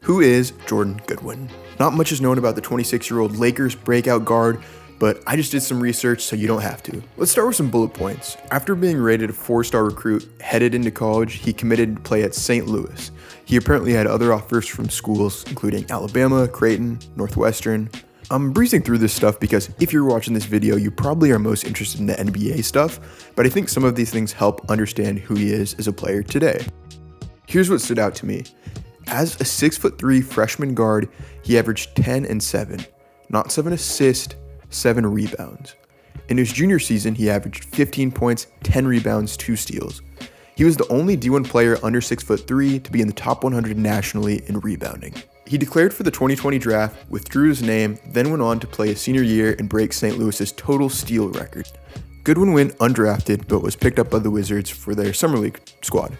Who is Jordan Goodwin? Not much is known about the 26-year-old Lakers breakout guard, but I just did some research so you don't have to. Let's start with some bullet points. After being rated a 4-star recruit headed into college, he committed to play at St. Louis. He apparently had other offers from schools including Alabama, Creighton, Northwestern. I'm breezing through this stuff because if you're watching this video, you probably are most interested in the NBA stuff, but I think some of these things help understand who he is as a player today. Here's what stood out to me. As a 6'3" freshman guard, he averaged 10 and 7, not 7 assists, 7 rebounds. In his junior season, he averaged 15 points, 10 rebounds, 2 steals. He was the only D1 player under 6'3" to be in the top 100 nationally in rebounding. He declared for the 2020 draft, withdrew his name, then went on to play his senior year and break St. Louis's total steal record. Goodwin went undrafted, but was picked up by the Wizards for their summer league squad.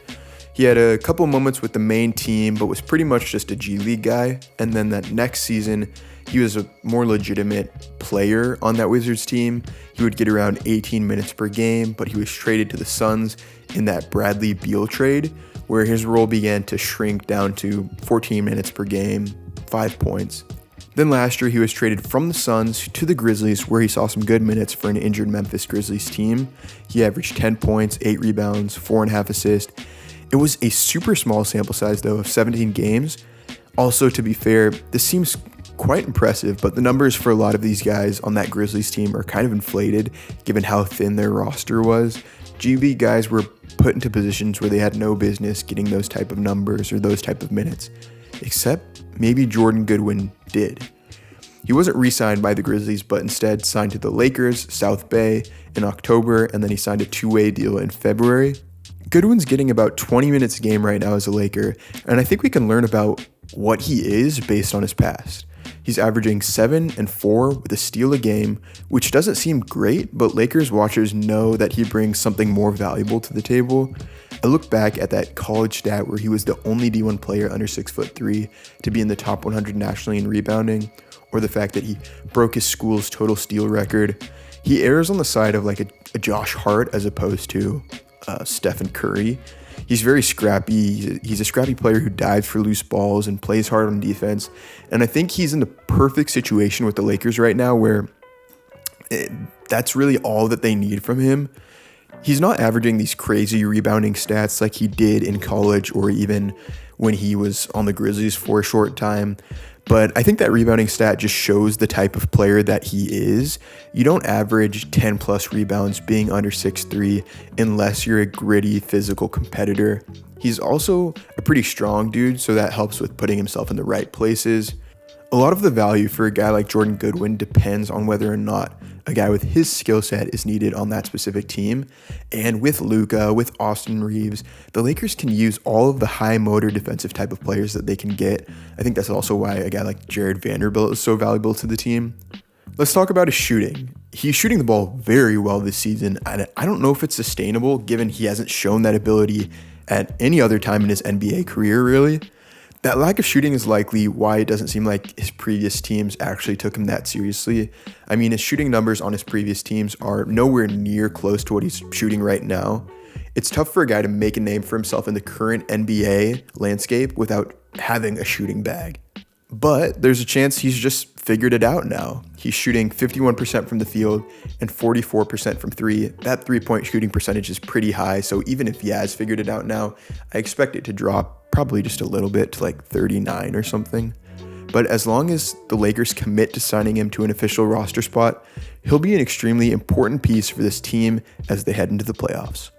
He had a couple moments with the main team, but was pretty much just a G League guy. And then that next season, he was a more legitimate player on that Wizards team. He would get around 18 minutes per game, but he was traded to the Suns in that Bradley Beal trade, where his role began to shrink down to 14 minutes per game, 5 points. Then last year, he was traded from the Suns to the Grizzlies, where he saw some good minutes for an injured Memphis Grizzlies team. He averaged 10 points, 8 rebounds, 4.5 assists. It was a super small sample size, though, of 17 games. Also, to be fair, this seems quite impressive, but the numbers for a lot of these guys on that Grizzlies team are kind of inflated, given how thin their roster was. GB guys were put into positions where they had no business getting those type of numbers or those type of minutes, except maybe Jordan Goodwin did. He wasn't re-signed by the Grizzlies, but instead signed to the Lakers, South Bay in October, and then he signed a 2-way deal in February. Goodwin's getting about 20 minutes a game right now as a Laker, and I think we can learn about what he is based on his past. He's averaging 7 and 4 with a steal a game, which doesn't seem great, but Lakers watchers know that he brings something more valuable to the table. I look back at that college stat where he was the only D1 player under 6'3" to be in the top 100 nationally in rebounding, or the fact that he broke his school's total steal record. He errs on the side of like a Josh Hart as opposed to Stephen Curry. He's very scrappy. He's a scrappy player who dives for loose balls and plays hard on defense. And I think he's in the perfect situation with the Lakers right now where that's really all that they need from him. He's not averaging these crazy rebounding stats like he did in college or even when he was on the Grizzlies for a short time. But I think that rebounding stat just shows the type of player that he is. You don't average 10 plus rebounds being under 6'3" unless you're a gritty physical competitor. He's also a pretty strong dude, so that helps with putting himself in the right places. A lot of the value for a guy like Jordan Goodwin depends on whether or not a guy with his skill set is needed on that specific team. And with Luka, with Austin Reeves, the Lakers can use all of the high motor defensive type of players that they can get. I think that's also why a guy like Jared Vanderbilt is so valuable to the team. Let's talk about his shooting. He's shooting the ball very well this season, and I don't know if it's sustainable given he hasn't shown that ability at any other time in his NBA career, really. That lack of shooting is likely why it doesn't seem like his previous teams actually took him that seriously. I mean, his shooting numbers on his previous teams are nowhere near close to what he's shooting right now. It's tough for a guy to make a name for himself in the current NBA landscape without having a shooting bag. But there's a chance he's just figured it out now. He's shooting 51% from the field and 44% from 3. That 3-point shooting percentage is pretty high, so even if he has figured it out now, I expect it to drop probably just a little bit to like 39 or something. But as long as the Lakers commit to signing him to an official roster spot, he'll be an extremely important piece for this team as they head into the playoffs.